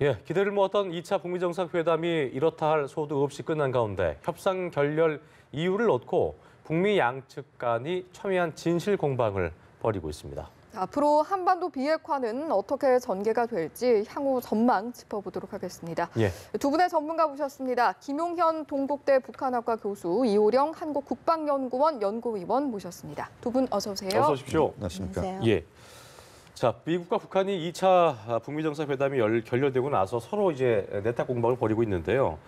예, 기대를 모았던 2차 북미 정상회담이 이렇다 할 소득 없이 끝난 가운데 협상 결렬 이유를 얻고 북미 양측 간이 첨예한 진실 공방을 벌이고 있습니다. 앞으로 한반도 비핵화는 어떻게 전개가 될지 향후 전망 짚어보도록 하겠습니다. 예. 두 분의 전문가 모셨습니다. 김용현 동국대 북한학과 교수, 이호령 한국국방연구원 연구위원 모셨습니다. 두 분 어서 오세요. 어서 오십시오. 안녕하십니까. 예. 자, 미국과 북한이 2차 북미 정상회담이 결렬되고 나서 서로 이제 내탁 공방을 벌이고 있는데요.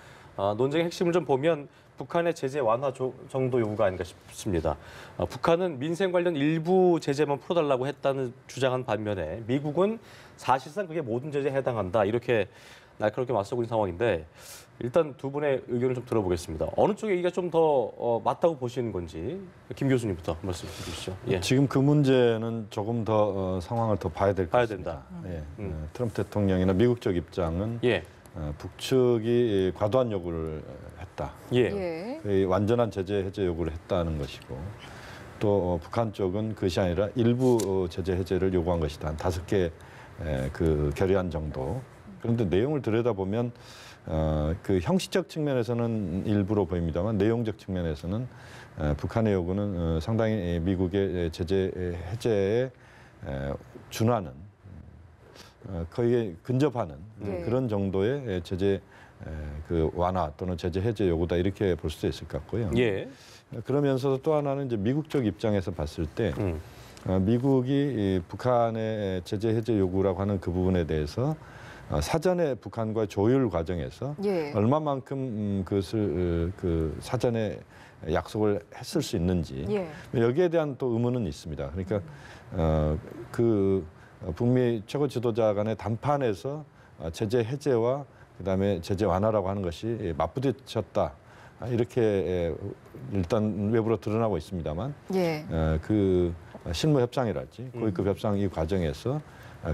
논쟁의 핵심을 좀 보면 북한의 제재 완화 정도 요구가 아닌가 싶습니다. 북한은 민생 관련 일부 제재만 풀어달라고 했다는 주장한 반면에 미국은 사실상 그게 모든 제재에 해당한다. 이렇게 날카롭게 맞서고 있는 상황인데 일단 두 분의 의견을 좀 들어보겠습니다. 어느 쪽에 얘기가 좀 더 맞다고 보시는 건지 김 교수님부터 말씀해 주시죠. 예. 지금 그 문제는 조금 더 상황을 더 봐야 될 것 같습니다. 예. 트럼프 대통령이나 미국 쪽 입장은 예. 북측이 과도한 요구를 했다. 예. 예. 완전한 제재 해제 요구를 했다는 것이고 또 북한 쪽은 그것이 아니라 일부 제재 해제를 요구한 것이다. 한 5개 그 결의안 정도. 그런데 내용을 들여다보면 그 형식적 측면에서는 일부로 보입니다만 내용적 측면에서는 북한의 요구는 상당히 미국의 제재 해제에 준하는 거의 근접하는 그런 정도의 제재 그 완화 또는 제재 해제 요구다 이렇게 볼 수도 있을 것 같고요. 예. 그러면서도 또 하나는 이제 미국 쪽 입장에서 봤을 때 미국이 북한의 제재 해제 요구라고 하는 그 부분에 대해서 사전에 북한과 조율 과정에서 예. 얼마만큼 그것을 그 사전에 약속을 했을 수 있는지 예. 여기에 대한 또 의문은 있습니다. 그러니까 그 북미 최고 지도자 간의 담판에서 제재 해제와 그다음에 제재 완화라고 하는 것이 맞부딪혔다. 이렇게 일단 외부로 드러나고 있습니다만 예. 그 실무 협상이랄지 고위급 협상 이 과정에서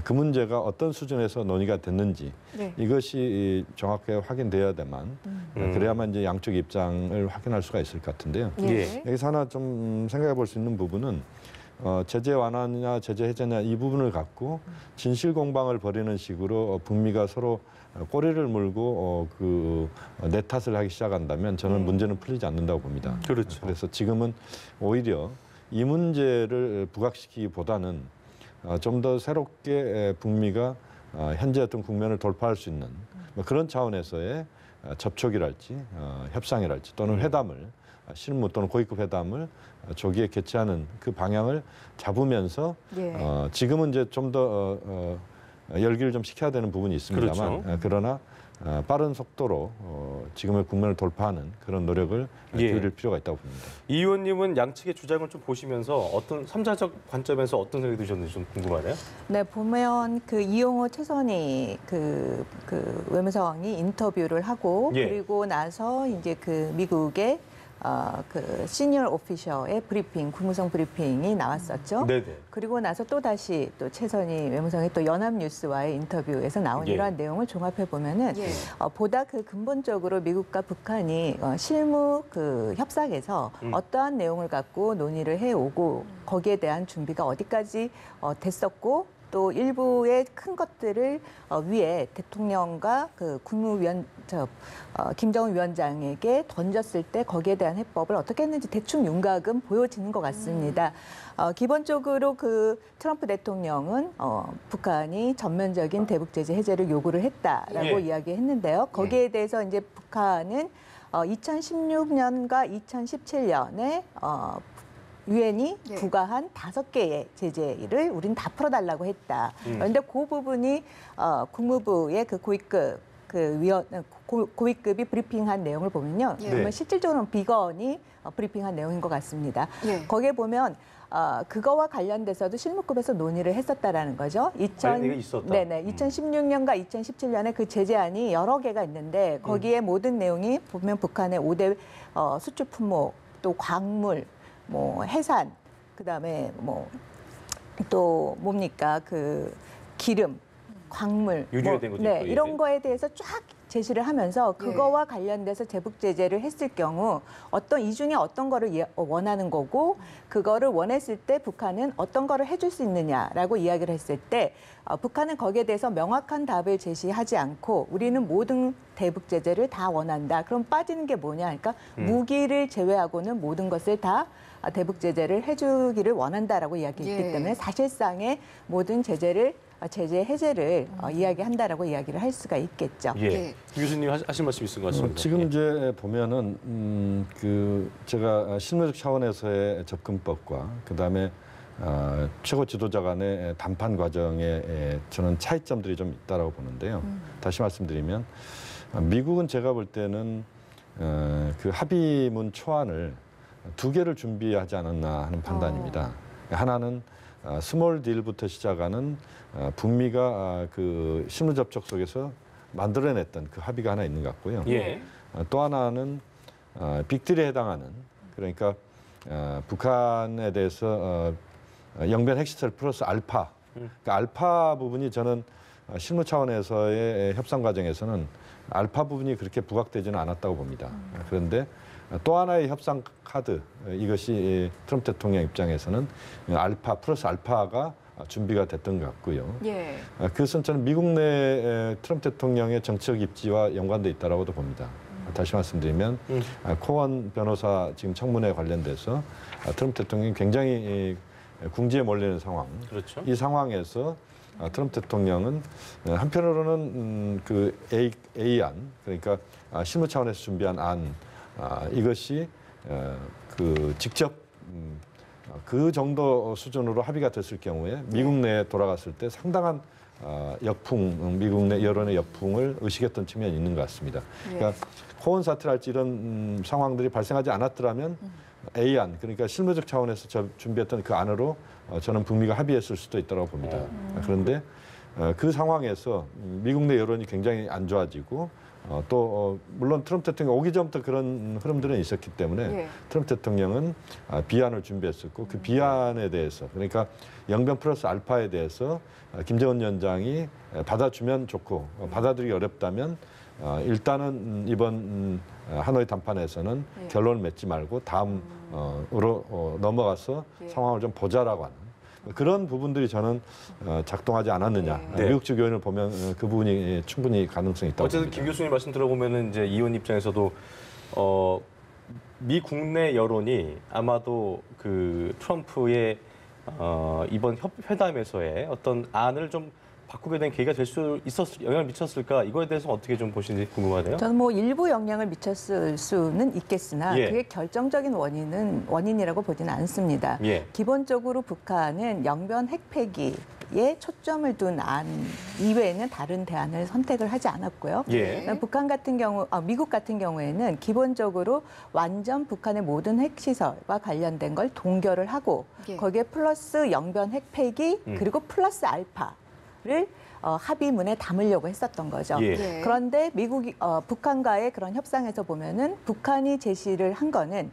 그 문제가 어떤 수준에서 논의가 됐는지 네. 이것이 정확하게 확인돼야만 그래야만 이제 양쪽 입장을 확인할 수가 있을 것 같은데요. 예. 여기서 하나 좀 생각해 볼 수 있는 부분은 제재 완화냐 제재 해제냐 이 부분을 갖고 진실 공방을 벌이는 식으로 북미가 서로 꼬리를 물고 내 탓을 하기 시작한다면 저는 문제는 풀리지 않는다고 봅니다. 그렇죠. 그래서 지금은 오히려 이 문제를 부각시키기보다는 좀 더 새롭게 북미가 현재 어떤 국면을 돌파할 수 있는 그런 차원에서의 접촉이랄지 협상이랄지 또는 회담을 실무 또는 고위급 회담을 조기에 개최하는 그 방향을 잡으면서 예. 지금은 이제 좀 더 열기를 좀 식혀야 되는 부분이 있습니다만 그렇죠. 그러나 빠른 속도로 지금의 국면을 돌파하는 그런 노력을 기울일 필요가 있다고 봅니다. 이 의원님은 양측의 주장을 좀 보시면서 어떤 3자적 관점에서 어떤 생각이 드셨는지 좀 궁금하네요. 네, 보면 그 이용호 최선희 그 외무성이 인터뷰를 하고 예. 그리고 나서 이제 그 미국의 그 시니어 오피셔의 브리핑, 국무성 브리핑이 나왔었죠. 네네. 그리고 나서 또 다시 또 최선희 외무성이 또 연합뉴스와의 인터뷰에서 나온 예. 이러한 내용을 종합해 보면은 예. 보다 그 근본적으로 미국과 북한이 실무 그 협상에서 어떠한 내용을 갖고 논의를 해오고 거기에 대한 준비가 어디까지 됐었고. 또 일부의 큰 것들을 위에 대통령과 그 김정은 위원장에게 던졌을 때 거기에 대한 해법을 어떻게 했는지 대충 윤곽은 보여지는 것 같습니다. 기본적으로 그 트럼프 대통령은 북한이 전면적인 대북 제재 해제를 요구를 했다라고 예. 이야기했는데요. 거기에 대해서 이제 북한은 2016년과 2017년에 유엔이 예. 부과한 5개의 제재를 우린 다 풀어달라고 했다. 그런데 그 부분이 국무부의 그 고위급이 브리핑한 내용을 보면요. 예. 그러면 네. 실질적으로는 비건이 브리핑한 내용인 것 같습니다. 예. 거기에 보면 그거와 관련돼서도 실무급에서 논의를 했었다라는 거죠. 관련이 있었다. 네네. 2016년과 2017년에 그 제재안이 여러 개가 있는데 거기에 모든 내용이 보면 북한의 5대 수출 품목, 또 광물, 뭐 해산, 그다음에 뭐 또 뭡니까 그 기름, 광물, 유리에 된 것도 네, 있고, 예. 이런 거에 대해서 쫙 제시를 하면서 그거와 관련돼서 제북 제재를 했을 경우 어떤 이 중에 어떤 거를 원하는 거고 그거를 원했을 때 북한은 어떤 거를 해줄 수 있느냐라고 이야기를 했을 때 북한은 거기에 대해서 명확한 답을 제시하지 않고 우리는 모든 대북 제재를 다 원한다. 그럼 빠지는 게 뭐냐? 그러니까 무기를 제외하고는 모든 것을 다 대북 제재를 해주기를 원한다라고 이야기했기 예. 때문에 사실상의 모든 제재 해제를 이야기한다라고 이야기를 할 수가 있겠죠. 예. 예. 교수님 하실 말씀 있은 것 같습니다. 지금 예. 이제 보면은 그 제가 실무적 차원에서의 접근법과 그다음에 최고 지도자 간의談判 과정에 저는 차이점들이 좀 있다라고 보는데요. 다시 말씀드리면 미국은 제가 볼 때는 그 합의문 초안을 2개를 준비하지 않았나 하는 판단입니다. 하나는 스몰 딜부터 시작하는 북미가 그 실무 접촉 속에서 만들어냈던 그 합의가 하나 있는 것 같고요. 예. 또 하나는 빅딜에 해당하는 그러니까 북한에 대해서 영변 핵시설 플러스 알파. 그러니까 알파 부분이 저는 실무 차원에서의 협상 과정에서는 알파 부분이 그렇게 부각되지는 않았다고 봅니다. 그런데 또 하나의 협상 카드 이것이 트럼프 대통령 입장에서는 알파 플러스 알파가 준비가 됐던 것 같고요. 예. 그것은 저는 미국 내 트럼프 대통령의 정치적 입지와 연관돼 있다라고도 봅니다. 다시 말씀드리면 코원 변호사 지금 청문회 관련돼서 트럼프 대통령이 굉장히 궁지에 몰리는 상황. 그렇죠. 이 상황에서 트럼프 대통령은 한편으로는 그 A안 그러니까 실무 차원에서 준비한 안 이것이 그 직접 그 정도 수준으로 합의가 됐을 경우에 미국 내에 돌아갔을 때 상당한 역풍, 미국 내 여론의 역풍을 의식했던 측면이 있는 것 같습니다. 그러니까 코원 사태랄지 이런 상황들이 발생하지 않았더라면 A안, 그러니까 실무적 차원에서 준비했던 그 안으로 저는 북미가 합의했을 수도 있다고 봅니다. 그런데 그 상황에서 미국 내 여론이 굉장히 안 좋아지고 또 물론 트럼프 대통령 오기 전부터 그런 흐름들은 있었기 때문에 예. 트럼프 대통령은 비안을 준비했었고 그 비안에 대해서 그러니까 영변 플러스 알파에 대해서 김정은 위원장이 받아주면 좋고 받아들이기 어렵다면 일단은 이번 하노이 담판에서는 예. 결론을 맺지 말고 다음으로 넘어가서 예. 상황을 좀 보자라고 하는 그런 부분들이 저는 작동하지 않았느냐. 네. 미국 측 의원을 보면 그 부분이 충분히 가능성이 있다고 어쨌든 봅니다. 김 교수님 말씀 들어보면은 이제 이 의원 입장에서도 미 국내 여론이 아마도 그 트럼프의 이번 회담에서의 어떤 안을 좀 바꾸게 된 계기가 될 수 영향을 미쳤을까 이거에 대해서 어떻게 좀 보시는지 궁금하네요. 저는 뭐 일부 영향을 미쳤을 수는 있겠으나 예. 그게 결정적인 원인이라고 보지는 않습니다. 예. 기본적으로 북한은 영변 핵폐기에 초점을 둔 안 이외에는 다른 대안을 선택을 하지 않았고요. 예. 북한 같은 경우, 미국 같은 경우에는 기본적으로 완전 북한의 모든 핵시설과 관련된 걸 동결을 하고 예. 거기에 플러스 영변 핵폐기 그리고 플러스 알파를 합의문에 담으려고 했었던 거죠. 예. 예. 그런데 북한과의 그런 협상에서 보면은 북한이 제시를 한 거는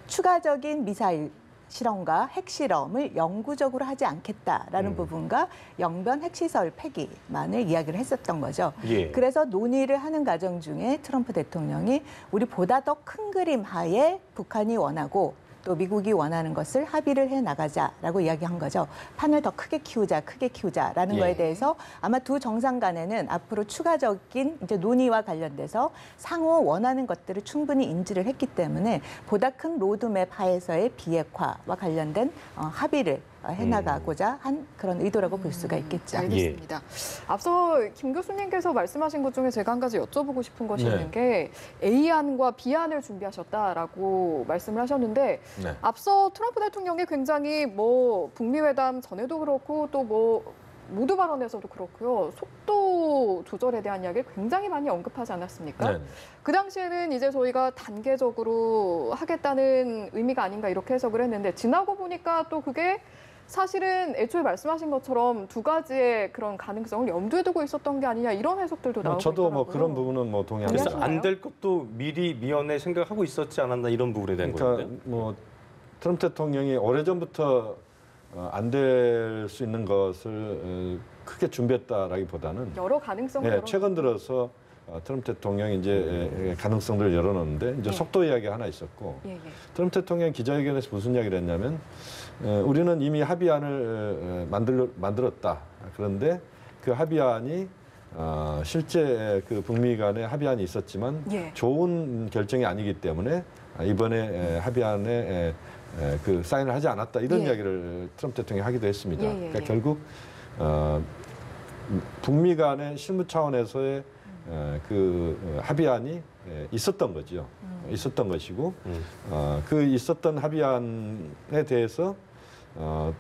추가적인 미사일 실험과 핵실험을 영구적으로 하지 않겠다라는 부분과 영변 핵시설 폐기만을 이야기를 했었던 거죠. 예. 그래서 논의를 하는 과정 중에 트럼프 대통령이 우리 보다 더 큰 그림 하에 북한이 원하고 또 미국이 원하는 것을 합의를 해 나가자라고 이야기한 거죠. 판을 더 크게 키우자라는 예. 거에 대해서 아마 두 정상 간에는 앞으로 추가적인 이제 논의와 관련돼서 상호 원하는 것들을 충분히 인지를 했기 때문에 보다 큰 로드맵 하에서의 비핵화와 관련된 합의를 해나가고자 한 그런 의도라고 볼 수가 있겠죠. 알겠습니다. 앞서 김 교수님께서 말씀하신 것 중에 제가 한 가지 여쭤보고 싶은 것이 네. 있는 게 A안과 B안을 준비하셨다라고 말씀을 하셨는데 네. 앞서 트럼프 대통령이 굉장히 뭐 북미 회담 전에도 그렇고 또 뭐 모두 발언에서도 그렇고요. 속도 조절에 대한 이야기를 굉장히 많이 언급하지 않았습니까? 네. 그 당시에는 이제 저희가 단계적으로 하겠다는 의미가 아닌가 이렇게 해석을 했는데 지나고 보니까 또 그게 사실은 애초에 말씀하신 것처럼 두 가지의 그런 가능성을 염두에 두고 있었던 게 아니냐 이런 해석들도 나오고 저도 있더라고요. 뭐 그런 부분은 뭐 그래서 동의합니다. 동의하시나요? 안 될 것도 미연에 생각하고 있었지 않았나 이런 부분에 대한 그러니까 건데. 뭐 트럼프 대통령이 오래전부터 안 될 수 있는 것을 크게 준비했다라기보다는 여러 가능성을 예, 최근 들어서 트럼프 대통령이 이제 가능성들을 열어놓는데 이제 예. 속도 이야기가 하나 있었고 예, 예. 트럼프 대통령 기자회견에서 무슨 이야기를 했냐면 우리는 이미 합의안을 만들었다. 그런데 그 합의안이 실제 그 북미 간의 합의안이 있었지만 예. 좋은 결정이 아니기 때문에 이번에 합의안에 그 사인을 하지 않았다. 이런 예. 이야기를 트럼프 대통령이 하기도 했습니다. 예, 예, 그러니까 예. 결국 북미 간의 실무 차원에서의 그 합의안이 있었던 거죠. 있었던 것이고 그 있었던 합의안에 대해서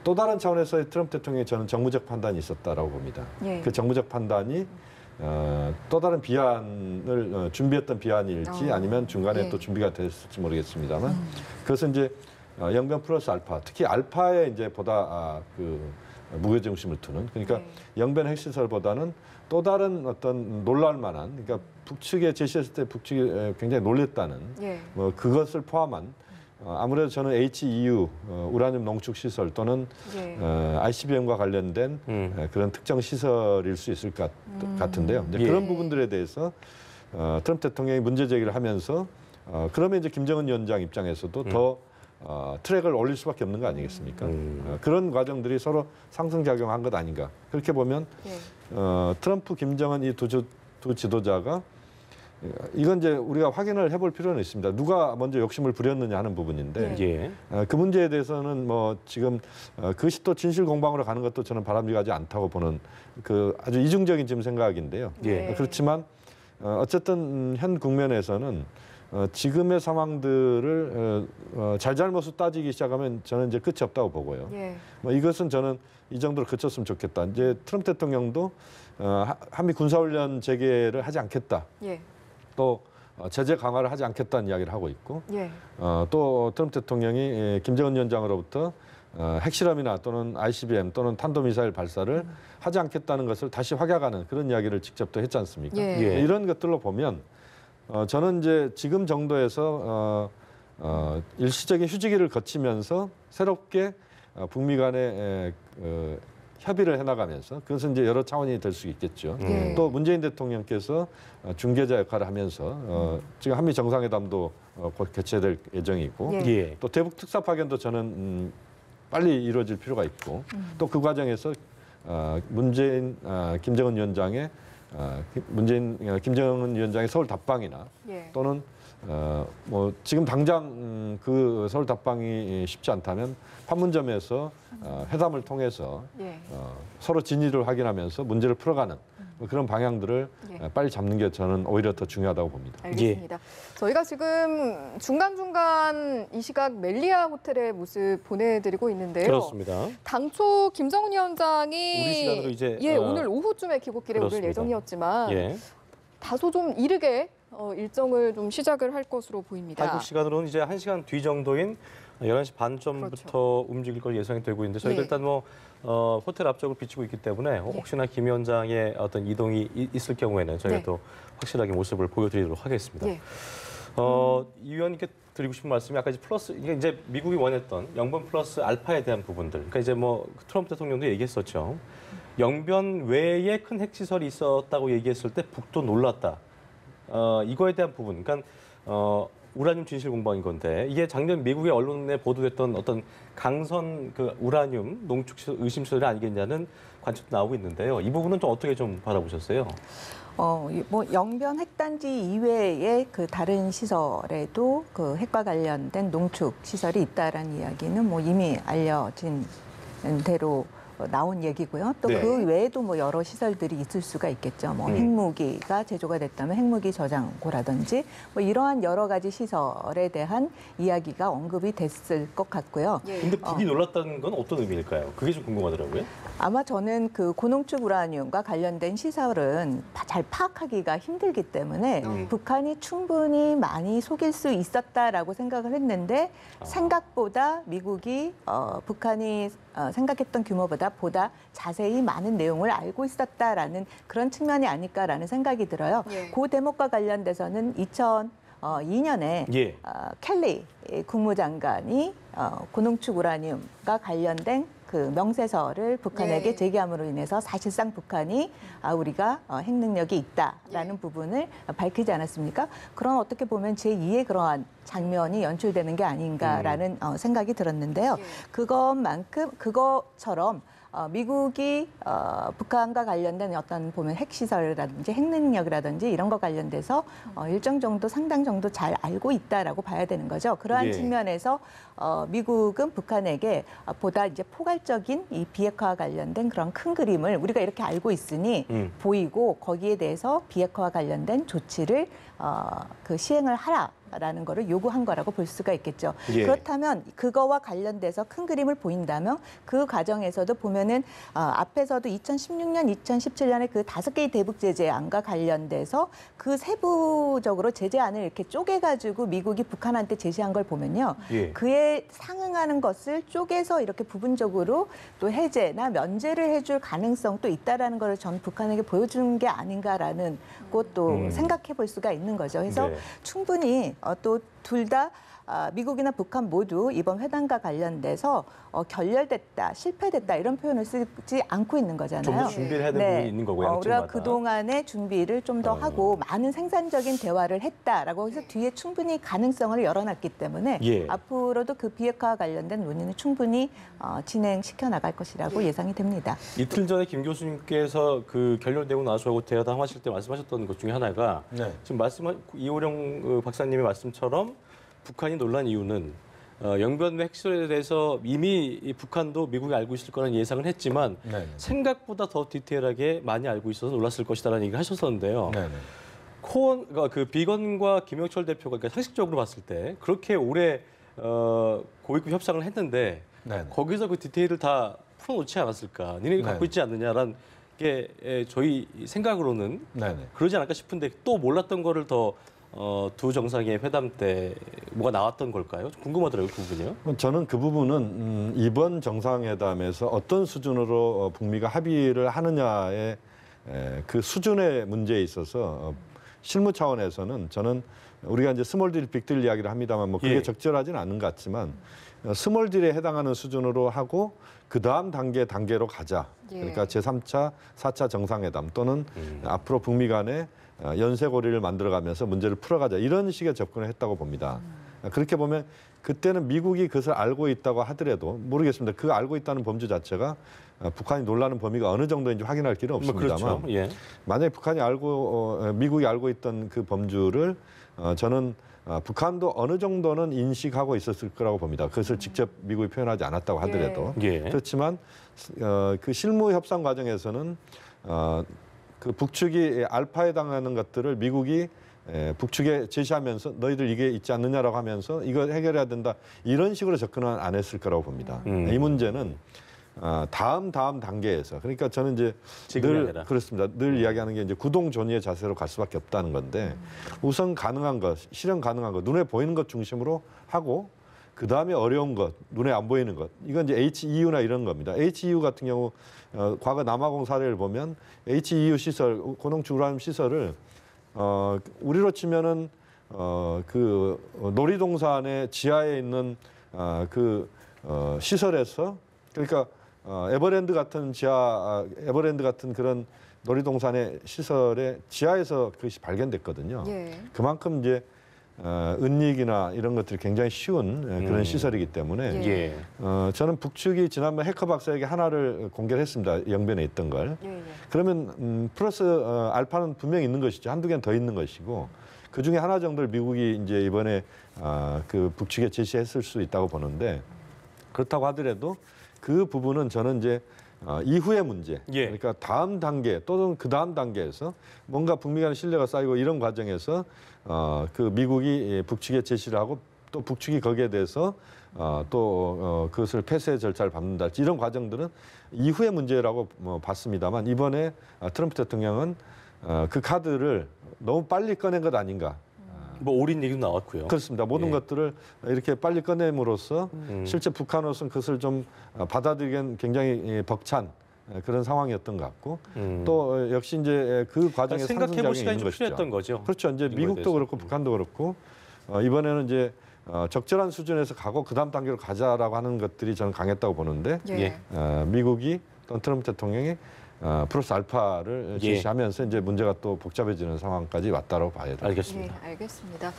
또 다른 차원에서의 트럼프 대통령의 저는 정무적 판단이 있었다라고 봅니다. 예. 그 정무적 판단이 또 다른 비안을 준비했던 비안일지 아니면 중간에 예. 또 준비가 됐을지 모르겠습니다만 그것은 이제 영변 플러스 알파, 특히 알파에 이제 보다 그 무게 중심을 두는 그러니까 네. 영변 핵시설보다는 또 다른 어떤 놀랄 만한 그러니까 북측에 제시했을 때 북측이 굉장히 놀랬다는 예. 뭐 그것을 포함한 아무래도 저는 HEU 우라늄 농축 시설 또는 예. ICBM과 관련된 그런 특정 시설일 수 있을 것 같은데요. 이제 예. 그런 부분들에 대해서 트럼프 대통령이 문제 제기를 하면서 그러면 이제 김정은 위원장 입장에서도 더 트랙을 올릴 수밖에 없는 거 아니겠습니까? 그런 과정들이 서로 상승작용한 것 아닌가. 그렇게 보면 예. 트럼프, 김정은 이 두 지도자가 이건 이제 우리가 확인을 해볼 필요는 있습니다. 누가 먼저 욕심을 부렸느냐 하는 부분인데 예. 그 문제에 대해서는 뭐 지금 그것이 또 진실 공방으로 가는 것도 저는 바람직하지 않다고 보는 그 아주 이중적인 지금 생각인데요. 예. 그렇지만 어쨌든 현 국면에서는 지금의 상황들을 잘잘못을 따지기 시작하면 저는 이제 끝이 없다고 보고요. 예. 뭐 이것은 저는 이 정도로 그쳤으면 좋겠다. 이제 트럼프 대통령도 한미 군사훈련 재개를 하지 않겠다. 예. 또 제재 강화를 하지 않겠다는 이야기를 하고 있고 예. 또 트럼프 대통령이 김정은 위원장으로부터 핵실험이나 또는 ICBM 또는 탄도미사일 발사를 하지 않겠다는 것을 다시 확약하는 그런 이야기를 직접 또 했지 않습니까? 예. 이런 것들로 보면 저는 이제 지금 정도에서 일시적인 휴지기를 거치면서 새롭게 북미 간의 협의를 해나가면서 그것은 이제 여러 차원이 될 수 있겠죠. 예. 또 문재인 대통령께서 중개자 역할을 하면서 지금 한미 정상회담도 곧 개최될 예정이고 예. 예. 또 대북 특사 파견도 저는 빨리 이루어질 필요가 있고 또 그 과정에서 김정은 위원장의 김정은 위원장의 서울 답방이나 예. 또는 뭐 지금 당장 그 서울 답방이 쉽지 않다면 판문점에서 회담을 통해서 예. 서로 진위를 확인하면서 문제를 풀어가는 그런 방향들을 예. 빨리 잡는 게 저는 오히려 더 중요하다고 봅니다. 알겠습니다. 저희가 지금 중간중간 이 시각 멜리아 호텔의 모습 보내드리고 있는데요. 그렇습니다. 당초 김정은 위원장이 우리 시간으로 이제, 오늘 오후쯤에 귀국길에 오를 그렇습니다. 예정이었지만 예. 다소 좀 이르게 일정을 좀 시작을 할 것으로 보입니다. 한국 시간으로는 이제 1시간 뒤 정도인 11시 반쯤부터 움직일 걸 예상이 되고 있는데 저희가 예. 일단 뭐 호텔 앞쪽을 비추고 있기 때문에 혹시나 김 위원장의 어떤 이동이 있을 경우에는 저희가 네. 또 확실하게 모습을 보여드리도록 하겠습니다. 예. 이 위원님께 드리고 싶은 말씀이 아까 이제 플러스 이게 이제 미국이 원했던 영변 플러스 알파에 대한 부분들. 그러니까 이제 뭐 트럼프 대통령도 얘기했었죠. 영변 외에 큰 핵시설이 있었다고 얘기했을 때 북도 놀랐다. 이거에 대한 부분. 그러니까 우라늄 진실 공방인 건데 이게 작년 미국의 언론에 보도됐던 어떤 강선 그 우라늄 농축 의심 시설이 아니겠냐는 관측도 나오고 있는데요. 이 부분은 좀 어떻게 좀 바라보셨어요? 뭐 영변 핵단지 이외의 그 다른 시설에도 그 핵과 관련된 농축 시설이 있다라는 이야기는 뭐 이미 알려진 대로 나온 얘기고요. 또 네. 그 외에도 뭐 여러 시설들이 있을 수가 있겠죠. 뭐 핵무기가 제조가 됐다면 핵무기 저장고라든지 뭐 이러한 여러 가지 시설에 대한 이야기가 언급이 됐을 것 같고요. 예. 근데 북이 놀랐다는 건 어떤 의미일까요? 그게 좀 궁금하더라고요. 아마 저는 그 고농축 우라늄과 관련된 시설은 잘 파악하기가 힘들기 때문에 북한이 충분히 많이 속일 수 있었다라고 생각을 했는데 생각보다 미국이 북한이 생각했던 규모보다 보다 자세히 많은 내용을 알고 있었다라는 그런 측면이 아닐까라는 생각이 들어요. 예. 그 대목과 관련돼서는 2002년에 예. 켈리 국무장관이 고농축 우라늄과 관련된 그 명세서를 북한에게 예. 제기함으로 인해서 사실상 북한이 우리가 핵 능력이 있다라는 부분을 밝히지 않았습니까? 그런 어떻게 보면 제2의 그러한 장면이 연출되는 게 아닌가라는 생각이 들었는데요. 예. 그것처럼 미국이 북한과 관련된 어떤 보면 핵시설이라든지 핵능력이라든지 이런 거 관련돼서 일정 정도 상당 정도 잘 알고 있다라고 봐야 되는 거죠. 그러한 예. 측면에서 미국은 북한에게 보다 이제 포괄적인 이 비핵화와 관련된 그런 큰 그림을 우리가 이렇게 알고 있으니 보이고 거기에 대해서 비핵화와 관련된 조치를 그 시행을 하라라는 거를 요구한 거라고 볼 수가 있겠죠. 예. 그렇다면 그거와 관련돼서 큰 그림을 보인다면 그 과정에서도 보면은 앞에서도 2016년, 2017년에 그 5개의 대북 제재안과 관련돼서 그 세부적으로 제재안을 이렇게 쪼개가지고 미국이 북한한테 제시한 걸 보면요. 예. 그에 상응하는 것을 쪼개서 이렇게 부분적으로 또 해제나 면제를 해줄 가능성도 있다라는 걸 전 북한에게 보여주는 게 아닌가라는 것도 생각해 볼 수가 있는 거죠. 그래서 네. 충분히 또 둘 다 미국이나 북한 모두 이번 회담과 관련돼서 결렬됐다, 실패됐다 이런 표현을 쓰지 않고 있는 거잖아요. 좀 더 준비를 해야 되는 부분이 있는 거고요, 우리가 양쪽마다. 그동안의 준비를 좀 더 하고 많은 생산적인 대화를 했다라고 해서 뒤에 충분히 가능성을 열어놨기 때문에 예. 앞으로도 그 비핵화와 관련된 논의는 충분히 진행시켜 나갈 것이라고 예상이 됩니다. 이틀 전에 김 교수님께서 그 결렬되고 나서 대담하실 때 말씀하셨던 것 중에 하나가 네. 지금 이호령 박사님의 말씀처럼 북한이 놀란 이유는 영변 핵실에 대해서 이미 이 북한도 미국이 알고 있을 거라는 예상을 했지만 네네. 생각보다 더 디테일하게 많이 알고 있어서 놀랐을 것이다라는 얘기를 하셨었는데요. 네네. 그러니까 그 비건과 김영철 대표가 그러니까 상식적으로 봤을 때 그렇게 오래 고위급 협상을 했는데 네네. 거기서 그 디테일을 다 풀어놓지 않았을까? 니네가 갖고 네네. 있지 않느냐라는 게 저희 생각으로는 네네. 그러지 않을까 싶은데 또 몰랐던 거를 더 두 정상의 회담 때 뭐가 나왔던 걸까요? 좀 궁금하더라고요, 그 부분이요. 저는 그 부분은 이번 정상회담에서 어떤 수준으로 북미가 합의를 하느냐의 그 수준의 문제에 있어서 실무 차원에서는 저는 우리가 이제 스몰 딜, 빅 딜 이야기를 합니다만 뭐 그게 예. 적절하지는 않은 것 같지만 스몰 딜에 해당하는 수준으로 하고 그 다음 단계로 가자. 예. 그러니까 제3차, 4차 정상회담 또는 앞으로 북미 간에 연쇄고리를 만들어가면서 문제를 풀어가자. 이런 식의 접근을 했다고 봅니다. 그렇게 보면 그때는 미국이 그것을 알고 있다고 하더라도 모르겠습니다. 그 알고 있다는 범주 자체가 북한이 놀라는 범위가 어느 정도인지 확인할 길은 없습니다만 그렇죠. 예. 만약에 북한이 미국이 알고 있던 그 범주를 저는 북한도 어느 정도는 인식하고 있었을 거라고 봅니다. 그것을 직접 미국이 표현하지 않았다고 하더라도. 예. 그렇지만 그 실무 협상 과정에서는 그 북측이 알파에 해당하는 것들을 미국이 북측에 제시하면서 너희들 이게 있지 않느냐라고 하면서 이거 해결해야 된다. 이런 식으로 접근은 안 했을 거라고 봅니다. 이 문제는 다음 단계에서 그러니까 저는 이제 지금이 늘 아니라. 그렇습니다. 늘 이야기하는 게 이제 구동존의의 자세로 갈 수밖에 없다는 건데 우선 가능한 것, 실현 가능한 것, 눈에 보이는 것 중심으로 하고 그 다음에 어려운 것, 눈에 안 보이는 것. 이건 이제 HEU나 이런 겁니다. HEU 같은 경우 과거 남아공 사례를 보면 HEU 시설, 고농축 우라늄 시설을 우리로 치면은 그 놀이동산의 지하에 있는 그 시설에서 그러니까 에버랜드 같은 그런 놀이동산의 시설의 지하에서 그것이 발견됐거든요. 예. 그만큼 이제 은닉이나 이런 것들이 굉장히 쉬운 그런 시설이기 때문에 예. 저는 북측이 지난번 해커 박사에게 하나를 공개를 했습니다. 영변에 있던 걸. 예. 그러면 플러스 알파는 분명히 있는 것이죠. 한두 개는 더 있는 것이고 그 중에 하나 정도를 미국이 이제 이번에 그 북측에 제시했을 수 있다고 보는데 그렇다고 하더라도 그 부분은 저는 이제 이후의 문제, 예. 그러니까 다음 단계 또는 그 다음 단계에서 뭔가 북미 간 신뢰가 쌓이고 이런 과정에서 그 미국이 북측에 제시를 하고 또 북측이 거기에 대해서 그것을 폐쇄 절차를 밟는달지 이런 과정들은 이후의 문제라고 봤습니다만 이번에 트럼프 대통령은 그 카드를 너무 빨리 꺼낸 것 아닌가. 뭐 올인 얘기도 나왔고요. 그렇습니다. 모든 예. 것들을 이렇게 빨리 꺼냄으로써 실제 북한으로서는 그것을 좀 받아들이기엔 굉장히 벅찬 그런 상황이었던 것 같고 또 역시 이제 그 과정에 생각해볼 상승작용이 시간이 있는 좀 것이죠. 필요했던 거죠. 그렇죠. 이제 이거에 미국도 대해서. 그렇고 북한도 그렇고 이번에는 이제 적절한 수준에서 가고 그다음 단계로 가자라고 하는 것들이 저는 강했다고 보는데 예. 미국이 또는 트럼프 대통령이 플러스 알파를 예. 제시하면서 이제 문제가 또 복잡해지는 상황까지 왔다고 봐야 돼요. 알겠습니다. 예, 알겠습니다.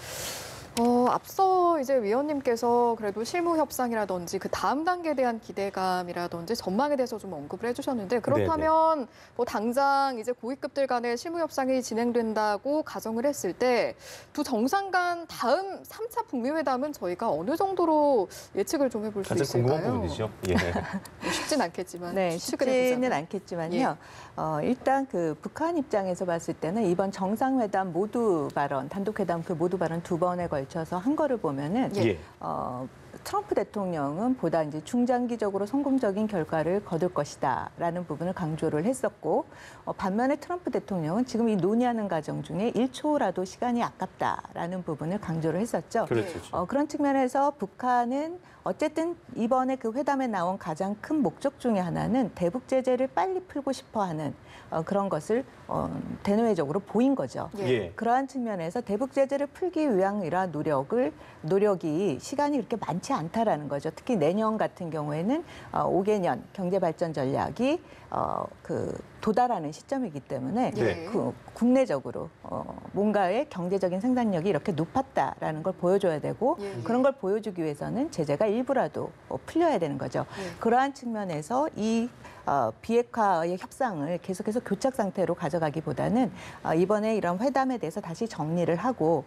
앞서 이제 위원님께서 그래도 실무 협상이라든지 그 다음 단계에 대한 기대감이라든지 전망에 대해서 좀 언급을 해주셨는데 그렇다면 뭐 당장 이제 고위급들 간의 실무 협상이 진행된다고 가정을 했을 때 두 정상 간 다음 3차 북미 회담은 저희가 어느 정도로 예측을 좀 해볼 수 가장 있을까요? 궁금한 부분이죠. 예. 뭐 쉽진 않겠지만 네, 추측을 쉽지는 해보자면. 않겠지만요. 일단 그 북한 입장에서 봤을 때는 이번 정상회담 모두 발언, 단독회담 그 모두 발언 두 번에 걸쳐서 한 거를 보면은 예. 트럼프 대통령은 보다 이제 중장기적으로 성공적인 결과를 거둘 것이다라는 부분을 강조를 했었고 반면에 트럼프 대통령은 지금 이 논의하는 과정 중에 1초라도 시간이 아깝다라는 부분을 강조를 했었죠. 그렇죠. 그런 측면에서 북한은 어쨌든 이번에 그 회담에 나온 가장 큰 목적 중에 하나는 대북 제재를 빨리 풀고 싶어하는 그런 것을 대노회적으로 보인 거죠. 예. 그러한 측면에서 대북 제재를 풀기 위한 이러한 노력이 시간이 그렇게 많지 않다라는 거죠. 특히 내년 같은 경우에는 5개년 경제 발전 전략이 도달하는 시점이기 때문에 네. 국내적으로 뭔가의 경제적인 생산력이 이렇게 높았다라는 걸 보여줘야 되고 예. 그런 걸 보여주기 위해서는 제재가 일부라도 풀려야 되는 거죠. 예. 그러한 측면에서 이 비핵화의 협상을 계속해서 교착 상태로 가져가기보다는 이번에 이런 회담에 대해서 다시 정리를 하고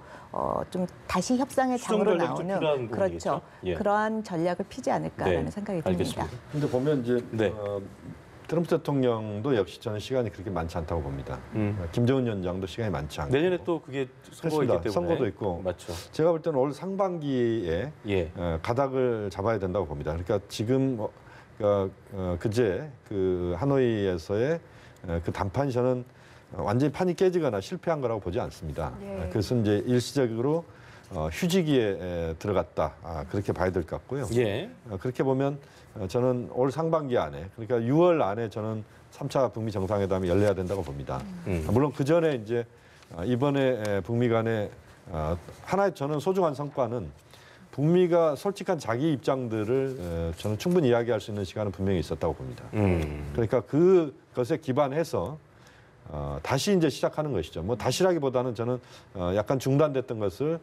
좀 다시 협상의 수정 장으로 전략이 좀 필요한 나오는 부분이겠죠? 그렇죠. 예. 그러한 전략을 피지 않을까라는 네, 생각이 듭니다. 알겠습니다. 근데 보면 이제 네. 트럼프 대통령도 역시 저는 시간이 그렇게 많지 않다고 봅니다. 김정은 위원장도 시간이 많지 않고 내년에 또 그게 선거가 있기 그렇습니다. 때문에 선거도 있고. 맞죠. 제가 볼 때는 올 상반기에 예. 가닥을 잡아야 된다고 봅니다. 그러니까 지금 그제 그 하노이에서의 그 담판이 저는 완전히 판이 깨지거나 실패한 거라고 보지 않습니다. 예. 그래서 이제 일시적으로 휴지기에 들어갔다 그렇게 봐야 될 것 같고요. 예. 그렇게 보면 저는 올 상반기 안에 그러니까 6월 안에 저는 3차 북미 정상회담이 열려야 된다고 봅니다. 물론 그 전에 이제 이번에 북미 간의 하나의 저는 소중한 성과는 북미가 솔직한 자기 입장들을 저는 충분히 이야기할 수 있는 시간은 분명히 있었다고 봅니다. 그러니까 그것에 기반해서 다시 이제 시작하는 것이죠. 뭐 다시라기보다는 저는 약간 중단됐던 것을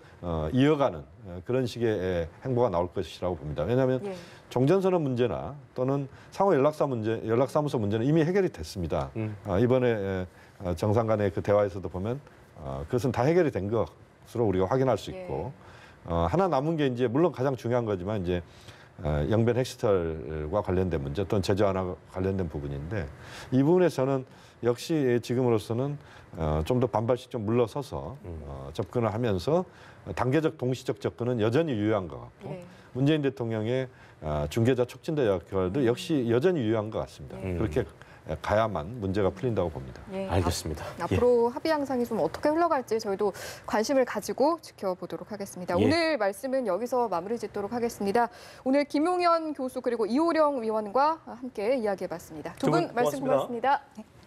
이어가는 그런 식의 행보가 나올 것이라고 봅니다. 왜냐하면 예. 종전선언 문제나 또는 상호 연락사무소 문제는 이미 해결이 됐습니다. 이번에 정상 간의 그 대화에서도 보면 그것은 다 해결이 된 것으로 우리가 확인할 수 있고 하나 남은 게 이제 물론 가장 중요한 거지만 이제 영변 핵시설과 관련된 문제 또는 제재 완화 관련된 부분인데 이 부분에서는 역시 지금으로서는 좀 더 반발씩 좀 물러서서 접근을 하면서 단계적 동시적 접근은 여전히 유효한 것 같고 예. 문재인 대통령의 중개자 촉진자 역할도 역시 여전히 유효한 것 같습니다. 그렇게 가야만 문제가 풀린다고 봅니다. 예. 알겠습니다. 앞으로 합의 양상이 좀 어떻게 흘러갈지 저희도 관심을 가지고 지켜보도록 하겠습니다. 예. 오늘 말씀은 여기서 마무리 짓도록 하겠습니다. 오늘 김용현 교수 그리고 이호령 위원과 함께 이야기해봤습니다. 두 분 말씀 고맙습니다. 고맙습니다.